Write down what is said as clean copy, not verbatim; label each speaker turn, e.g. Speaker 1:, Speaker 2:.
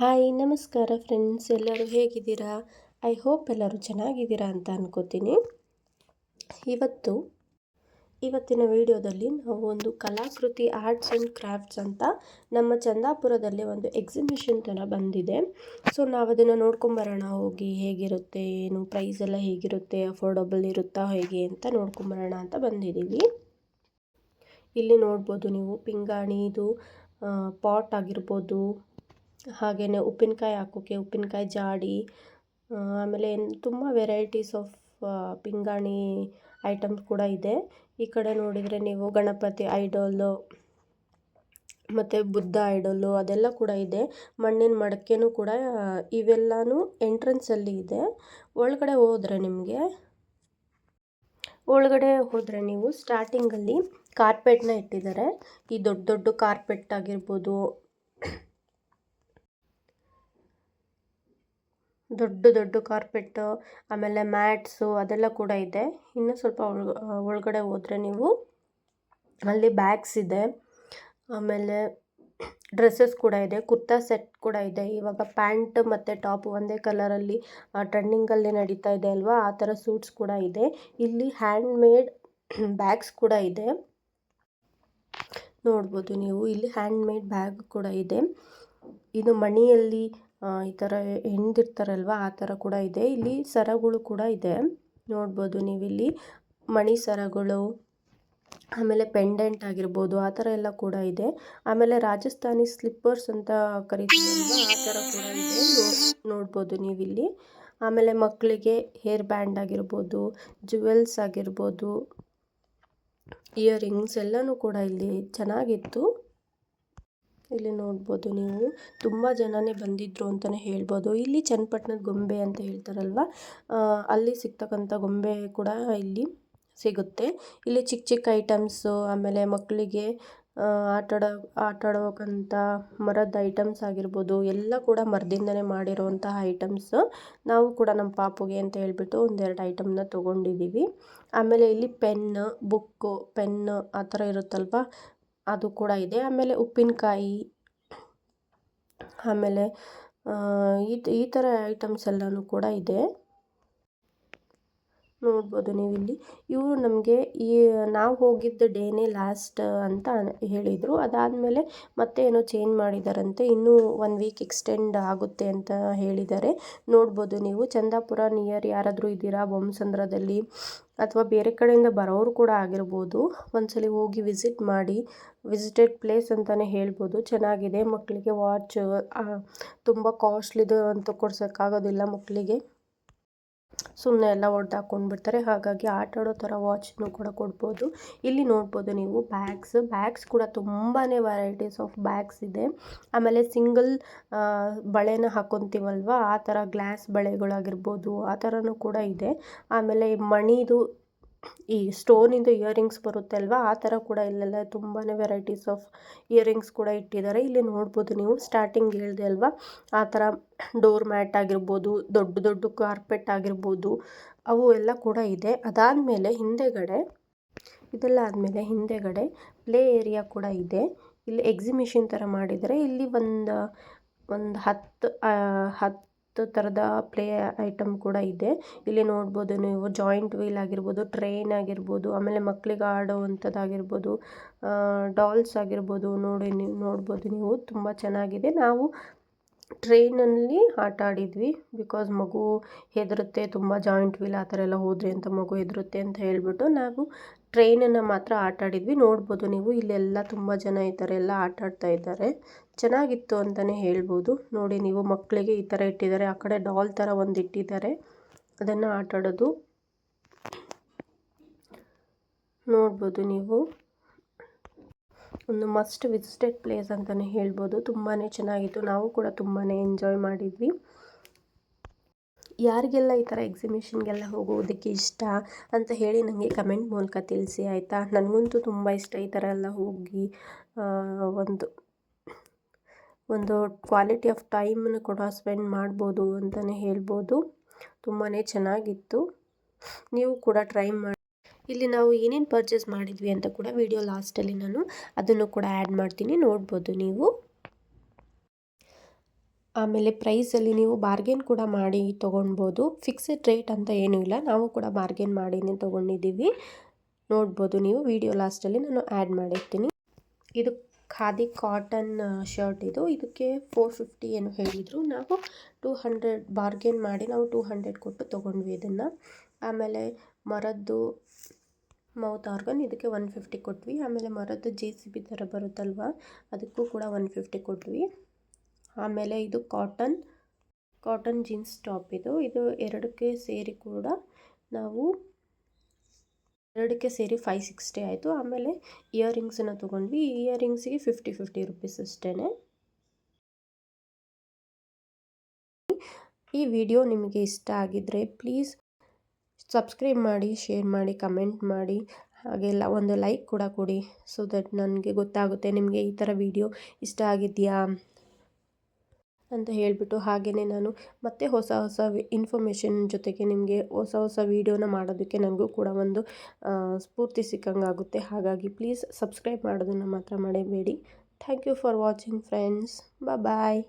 Speaker 1: Hi ನಮಸ್ಕಾರ friends, ಎಲ್ಲರೂ ಹೇಗಿದ್ದೀರಾ? ಐ ಹೋಪ್ ಎಲ್ಲರೂ ಚೆನ್ನಾಗಿದ್ದೀರಾ ಅಂತ ಅನ್ಕೋತೀನಿ. ಇವತ್ತಿನ ವಿಡಿಯೋದಲ್ಲಿ ನಾವು ಒಂದು ಕಲಾಕೃತಿ ಆರ್ಟ್ಸ್ ಆ್ಯಂಡ್ ಕ್ರಾಫ್ಟ್ಸ್ ಅಂತ ನಮ್ಮ ಚಂದಾಪುರದಲ್ಲಿ ಒಂದು ಎಕ್ಸಿಬಿಷನ್ ಥರ ಬಂದಿದೆ. ಸೊ ನಾವು ಅದನ್ನು ನೋಡ್ಕೊಂಬರೋಣ, ಹೋಗಿ ಹೇಗಿರುತ್ತೆ, ಏನು ಪ್ರೈಸ್ ಎಲ್ಲ ಹೇಗಿರುತ್ತೆ, ಅಫೋರ್ಡಬಲ್ ಇರುತ್ತಾ ಹೇಗೆ ಅಂತ ನೋಡ್ಕೊಂಬರೋಣ ಅಂತ ಬಂದಿದ್ದೀವಿ. ಇಲ್ಲಿ ನೋಡ್ಬೋದು ನೀವು ಪಿಂಗಾಣಿದು ಪಾಟ್ ಆಗಿರ್ಬೋದು, ಹಾಗೆಯೇ ಉಪ್ಪಿನಕಾಯಿ ಹಾಕೋಕ್ಕೆ ಉಪ್ಪಿನಕಾಯಿ ಜಾಡಿ, ಆಮೇಲೆ ತುಂಬ ವೆರೈಟೀಸ್ ಆಫ್ ಪಿಂಗಾಣಿ ಐಟಮ್ಸ್ ಕೂಡ ಇದೆ. ಈ ಕಡೆ ನೋಡಿದರೆ ನೀವು ಗಣಪತಿ ಐಡೋಲು ಮತ್ತು ಬುದ್ಧ ಐಡೋಲು ಅದೆಲ್ಲ ಕೂಡ ಇದೆ. ಮಣ್ಣಿನ ಮಡಕೆನೂ ಕೂಡ ಇವೆಲ್ಲನೂ ಎಂಟ್ರೆನ್ಸಲ್ಲಿ ಇದೆ. ಒಳಗಡೆ ಹೋದರೆ ನೀವು ಸ್ಟಾರ್ಟಿಂಗಲ್ಲಿ ಕಾರ್ಪೆಟ್ನ ಇಟ್ಟಿದ್ದಾರೆ. ಈ ದೊಡ್ಡ ದೊಡ್ಡ ಕಾರ್ಪೆಟ್ ಆಗಿರ್ಬೋದು, ದೊಡ್ಡ ಕಾರ್ಪೆಟ್, ಆಮೇಲೆ ಮ್ಯಾಟ್ಸು ಅದೆಲ್ಲ ಕೂಡ ಇದೆ. ಇನ್ನು ಸ್ವಲ್ಪ ಒಳಗಡೆ ಹೋದರೆ ನೀವು ಅಲ್ಲಿ ಬ್ಯಾಗ್ಸ್ ಇದೆ, ಆಮೇಲೆ ಡ್ರೆಸ್ಸಸ್ ಕೂಡ ಇದೆ, ಕುರ್ತಾ ಸೆಟ್ ಕೂಡ ಇದೆ. ಇವಾಗ ಪ್ಯಾಂಟ್ ಮತ್ತು ಟಾಪ್ ಒಂದೇ ಕಲರಲ್ಲಿ ಟ್ರೆಂಡಿಂಗಲ್ಲಿ ನಡೀತಾ ಇದೆ ಅಲ್ವಾ, ಆ ಥರ ಸೂಟ್ಸ್ ಕೂಡ ಇದೆ. ಇಲ್ಲಿ ಹ್ಯಾಂಡ್ ಮೇಡ್ ಬ್ಯಾಗ್ಸ್ ಕೂಡ ಇದೆ, ನೋಡ್ಬೋದು ನೀವು. ಇಲ್ಲಿ ಹ್ಯಾಂಡ್ ಮೇಡ್ ಬ್ಯಾಗ್ ಕೂಡ ಇದೆ. ಇದು ಮಣಿಯಲ್ಲಿ ಈ ಥರ ಹೆಣ್ದಿರ್ತಾರಲ್ವ ಆ ಥರ ಕೂಡ ಇದೆ. ಇಲ್ಲಿ ಸರಗಳು ಕೂಡ ಇದೆ, ನೋಡ್ಬೋದು ನೀವಿಲ್ಲಿ ಮಣಿ ಸರಗಳು, ಆಮೇಲೆ ಪೆಂಡೆಂಟ್ ಆಗಿರ್ಬೋದು ಆ ಥರ ಎಲ್ಲ ಕೂಡ ಇದೆ. ಆಮೇಲೆ ರಾಜಸ್ಥಾನಿ ಸ್ಲಿಪ್ಪರ್ಸ್ ಅಂತ ಕರಿತೀವಲ್ವ ಆ ಥರ ಕೂಡ ಇದೆ, ನೋಡ್ಬೋದು ನೀವಿಲ್ಲಿ. ಆಮೇಲೆ ಮಕ್ಕಳಿಗೆ ಹೇರ್ ಬ್ಯಾಂಡ್ ಆಗಿರ್ಬೋದು, ಜುವೆಲ್ಸ್ ಆಗಿರ್ಬೋದು, ಇಯರಿಂಗ್ಸ್ ಎಲ್ಲನೂ ಕೂಡ ಇಲ್ಲಿ ಚೆನ್ನಾಗಿತ್ತು. ಇಲ್ಲಿ ನೋಡ್ಬೋದು ನೀವು, ತುಂಬ ಜನನೇ ಬಂದಿದ್ರು ಅಂತಲೇ ಹೇಳ್ಬೋದು. ಇಲ್ಲಿ ಚನ್ನಪಟ್ಟಣದ ಗೊಂಬೆ ಅಂತ ಹೇಳ್ತಾರಲ್ವ, ಅಲ್ಲಿ ಸಿಗ್ತಕ್ಕಂಥ ಗೊಂಬೆ ಕೂಡ ಇಲ್ಲಿ ಸಿಗುತ್ತೆ. ಇಲ್ಲಿ ಚಿಕ್ಕ ಚಿಕ್ಕ ಐಟಮ್ಸು, ಆಮೇಲೆ ಮಕ್ಕಳಿಗೆ ಆಟಾಡೋಕ್ಕಂಥ ಮರದ ಐಟಮ್ಸ್ ಆಗಿರ್ಬೋದು, ಎಲ್ಲ ಕೂಡ ಮರದಿಂದನೇ ಮಾಡಿರೋವಂತಹ ಐಟಮ್ಸು. ನಾವು ಕೂಡ ನಮ್ಮ ಪಾಪುಗೆ ಅಂತ ಹೇಳ್ಬಿಟ್ಟು ಒಂದೆರಡು ಐಟಮ್ನ ತೊಗೊಂಡಿದ್ದೀವಿ. ಆಮೇಲೆ ಇಲ್ಲಿ ಪೆನ್ನು ಆ ಥರ ಇರುತ್ತಲ್ವ ಅದು ಕೂಡ ಇದೆ. ಆಮೇಲೆ ಉಪ್ಪಿನಕಾಯಿ, ಆಮೇಲೆ ಈ ಥರ ಐಟಮ್ಸ್ ಎಲ್ಲನೂ ಕೂಡ ಇದೆ, ನೋಡ್ಬೋದು ನೀವಿಲ್ಲಿ. ಇವರು ನಮಗೆ ನಾವು ಹೋಗಿದ್ದ ಡೇನೇ ಲಾಸ್ಟ್ ಅಂತ ಹೇಳಿದರು. ಅದಾದಮೇಲೆ ಮತ್ತೆ ಏನೋ ಚೇಂಜ್ ಮಾಡಿದಾರಂತೆ, ಇನ್ನೂ 1 ವೀಕ್ ಎಕ್ಸ್ಟೆಂಡ್ ಆಗುತ್ತೆ ಅಂತ ಹೇಳಿದ್ದಾರೆ. ನೋಡ್ಬೋದು ನೀವು, ಚಂದಾಪುರ ನಿಯರ್ ಯಾರಾದರೂ ಇದ್ದೀರಾ ಬೊಮ್ಮಸಂದ್ರದಲ್ಲಿ ಅಥವಾ ಬೇರೆ ಕಡೆಯಿಂದ ಬರೋರು ಕೂಡ ಆಗಿರ್ಬೋದು, ಒಂದ್ಸಲಿ ಹೋಗಿ ವಿಸಿಟ್ ಮಾಡಿ. ವಿಸಿಟೆಡ್ ಪ್ಲೇಸ್ ಅಂತಲೇ ಹೇಳ್ಬೋದು, ಚೆನ್ನಾಗಿದೆ. ಮಕ್ಕಳಿಗೆ ವಾಚ್ ತುಂಬ ಕಾಸ್ಟ್ಲಿದು ಅಂತ ಕೊಡ್ಸೋಕ್ಕಾಗೋದಿಲ್ಲ ಮಕ್ಕಳಿಗೆ, ಸುಮ್ಮನೆ ಎಲ್ಲ ಹಾಕ್ಕೊಂಡ್ಬಿಡ್ತಾರೆ. ಹಾಗಾಗಿ ಆಟ ಆಡೋ ಥರ ವಾಚ್ನು ಕೂಡ ಕೊಡ್ಬೋದು. ಇಲ್ಲಿ ನೋಡ್ಬೋದು ನೀವು ಬ್ಯಾಗ್ಸ್ ಕೂಡ ತುಂಬಾ ವೆರೈಟೀಸ್ ಆಫ್ ಬ್ಯಾಗ್ಸ್ ಇದೆ. ಆಮೇಲೆ ಸಿಂಗಲ್ ಬಳೆನ ಹಾಕ್ಕೊತೀವಲ್ವ ಆ ಥರ ಗ್ಲಾಸ್ ಬಳೆಗಳಾಗಿರ್ಬೋದು ಆ ಥರನೂ ಕೂಡ ಇದೆ. ಆಮೇಲೆ ಮಣಿದು ಈ ಸ್ಟೋನಿಂದು ಇಯರಿಂಗ್ಸ್ ಬರುತ್ತೆ ಅಲ್ವಾ, ಆ ಥರ ಕೂಡ ಇಲ್ಲೆಲ್ಲ ತುಂಬಾ ವೆರೈಟೀಸ್ ಆಫ್ ಇಯರಿಂಗ್ಸ್ ಕೂಡ ಇಟ್ಟಿದ್ದಾರೆ. ಇಲ್ಲಿ ನೋಡ್ಬೋದು ನೀವು, ಸ್ಟಾರ್ಟಿಂಗ್ ಹೇಳಿದೆ ಅಲ್ವಾ ಆ ಥರ ಡೋರ್ ಮ್ಯಾಟ್ ಆಗಿರ್ಬೋದು, ದೊಡ್ಡ ಕಾರ್ಪೆಟ್ ಆಗಿರ್ಬೋದು, ಅವು ಎಲ್ಲ ಕೂಡ ಇದೆ. ಅದಾದಮೇಲೆ ಇದೆಲ್ಲ ಆದಮೇಲೆ ಹಿಂದೆಗಡೆ ಪ್ಲೇ ಏರಿಯಾ ಕೂಡ ಇದೆ. ಇಲ್ಲಿ ಎಕ್ಸಿಬಿಷನ್ ಥರ ಮಾಡಿದರೆ, ಇಲ್ಲಿ ಒಂದು 10 ಥರದ ಪ್ಲೇ ಐಟಮ್ ಕೂಡ ಇದೆ. ಇಲ್ಲಿ ನೋಡ್ಬೋದು ನೀವು, ಜಾಯಿಂಟ್ ವೀಲ್ ಆಗಿರ್ಬೋದು, ಟ್ರೈನ್ ಆಗಿರ್ಬೋದು, ಆಮೇಲೆ ಮಕ್ಕಳಿಗೆ ಆಡೋವಂಥದ್ದಾಗಿರ್ಬೋದು, ಡಾಲ್ಸ್ ಆಗಿರ್ಬೋದು, ನೋಡ್ಬೋದು ನೀವು, ತುಂಬ ಚೆನ್ನಾಗಿದೆ. ನಾವು ಟ್ರೈನಲ್ಲಿ ಆಟ ಆಡಿದ್ವಿ, ಬಿಕಾಸ್ ಮಗು ಹೆದರುತ್ತೆ ತುಂಬ, ಜಾಯಿಂಟ್ ವೀಲ್ ಆ ಥರ ಎಲ್ಲ ಹೋದರೆ ಅಂತ ಮಗು ಹೆದರುತ್ತೆ ಅಂತ ಹೇಳ್ಬಿಟ್ಟು ನಾವು ಟ್ರೈನನ್ನು ಮಾತ್ರ ಆಟ ಆಡಿದ್ವಿ. ನೋಡ್ಬೋದು ನೀವು, ಇಲ್ಲೆಲ್ಲ ತುಂಬ ಜನ ಇದ್ದಾರೆ, ಎಲ್ಲ ಆಟ ಆಡ್ತಾ ಇದ್ದಾರೆ, ಚೆನ್ನಾಗಿತ್ತು ಅಂತಲೇ ಹೇಳ್ಬೋದು. ನೋಡಿ ನೀವು, ಮಕ್ಕಳಿಗೆ ಈ ಥರ ಇಟ್ಟಿದ್ದಾರೆ, ಆ ಕಡೆ ಡಾಲ್ ಥರ ಒಂದು ಇಟ್ಟಿದ್ದಾರೆ, ಅದನ್ನು ಆಟ ಆಡೋದು ನೋಡ್ಬೋದು ನೀವು. ಒಂದು ಮಸ್ಟ್ ವಿಸಿಟೆಡ್ ಪ್ಲೇಸ್ ಅಂತಲೇ ಹೇಳ್ಬೋದು, ತುಂಬಾ ಚೆನ್ನಾಗಿತ್ತು. ನಾವು ಕೂಡ ತುಂಬಾ ಎಂಜಾಯ್ ಮಾಡಿದ್ವಿ. ಯಾರಿಗೆಲ್ಲ ಈ ಥರ ಎಕ್ಸಿಬಿಷನ್ಗೆಲ್ಲ ಹೋಗೋದಕ್ಕೆ ಇಷ್ಟ ಅಂತ ಹೇಳಿ ನನಗೆ ಕಮೆಂಟ್ ಮೂಲಕ ತಿಳಿಸಿ, ಆಯಿತಾ? ನನಗಂತೂ ತುಂಬ ಇಷ್ಟ ಈ ಥರ ಎಲ್ಲ ಹೋಗಿ ಒಂದು ಕ್ವಾಲಿಟಿ ಆಫ್ ಟೈಮನ್ನು ಕೂಡ ಸ್ಪೆಂಡ್ ಮಾಡ್ಬೋದು ಅಂತಲೇ ಹೇಳ್ಬೋದು. ತುಂಬಾ ಚೆನ್ನಾಗಿತ್ತು, ನೀವು ಕೂಡ ಟ್ರೈ ಮಾಡಿ. ಇಲ್ಲಿ ನಾವು ಏನೇನು ಪರ್ಚೇಸ್ ಮಾಡಿದ್ವಿ ಅಂತ ಕೂಡ ವಿಡಿಯೋ ಲಾಸ್ಟಲ್ಲಿ ನಾನು ಅದನ್ನು ಕೂಡ ಆ್ಯಡ್ ಮಾಡ್ತೀನಿ, ನೋಡ್ಬೋದು ನೀವು. ಆಮೇಲೆ ಪ್ರೈಸಲ್ಲಿ ನೀವು ಬಾರ್ಗೇನ್ ಕೂಡ ಮಾಡಿ ತೊಗೊಳ್ಬೋದು. ಫಿಕ್ಸೆಡ್ ರೇಟ್ ಅಂತ ಏನೂ ಇಲ್ಲ, ನಾವು ಕೂಡ ಬಾರ್ಗೇನ್ ಮಾಡಿನೇ ತೊಗೊಂಡಿದ್ದೀವಿ. ನೋಡ್ಬೋದು ನೀವು, ವಿಡಿಯೋ ಲಾಸ್ಟಲ್ಲಿ ನಾನು ಆ್ಯಡ್ ಮಾಡಿರ್ತೀನಿ. ಇದು ಖಾದಿ ಕಾಟನ್ ಶರ್ಟ್ ಇದಕ್ಕೆ 450 ಏನು ಹೇಳಿದರು. ನಾವು 200 ಬಾರ್ಗೇನ್ ಮಾಡಿ ನಾವು 200 ಕೊಟ್ಟು ತೊಗೊಂಡ್ವಿ ಇದನ್ನು. ಆಮೇಲೆ ಮರದ್ದು ಮೌತ್ ಆರ್ಗನ್ ಇದಕ್ಕೆ 150 ಕೊಟ್ವಿ. ಆಮೇಲೆ ಮರದ್ದು JCB ಥರ ಬರುತ್ತಲ್ವ, ಅದಕ್ಕೂ ಕೂಡ 150 ಕೊಟ್ವಿ. ಆಮೇಲೆ ಇದು ಕಾಟನ್ ಜೀನ್ಸ್ ಟಾಪ್ ಇದು ಎರಡಕ್ಕೆ ಸೇರಿ ಕೂಡ ನಾವು 560 ಆಯಿತು. ಆಮೇಲೆ ಇಯರಿಂಗ್ಸನ್ನು ತೊಗೊಂಡ್ವಿ. ಈ ಇಯರಿಂಗ್ಸಿಗೆ 50 ರುಪೀಸ್ ಅಷ್ಟೇ. ಈ ವಿಡಿಯೋ ನಿಮಗೆ ಇಷ್ಟ ಆಗಿದ್ದರೆ ಪ್ಲೀಸ್ ಸಬ್ಸ್ಕ್ರೈಬ್ ಮಾಡಿ, ಶೇರ್ ಮಾಡಿ, ಕಮೆಂಟ್ ಮಾಡಿ, ಹಾಗೆಲ್ಲ ಒಂದು ಲೈಕ್ ಕೂಡ ಕೊಡಿ. ಸೊ ದಟ್ ನನಗೆ ಗೊತ್ತಾಗುತ್ತೆ ನಿಮಗೆ ಈ ಥರ ವಿಡಿಯೋ ಇಷ್ಟ ಆಗಿದೆಯಾ ಅಂತ ಹೇಳಿಬಿಟ್ಟು. ಹಾಗೆಯೇ ನಾನು ಮತ್ತೆ ಹೊಸ ಇನ್ಫಾರ್ಮೇಷನ್ ಜೊತೆಗೆ ನಿಮಗೆ ಹೊಸ ವಿಡಿಯೋನ ಮಾಡೋದಕ್ಕೆ ನನಗೂ ಕೂಡ ಒಂದು ಸ್ಫೂರ್ತಿ ಸಿಕ್ಕಂಗಾಗುತ್ತೆ. ಹಾಗಾಗಿ ಪ್ಲೀಸ್ ಸಬ್ಸ್ಕ್ರೈಬ್ ಮಾಡೋದನ್ನು ಮಾತ್ರ ಮರಿಬೇಡಿ. Thank you for watching friends. Bye.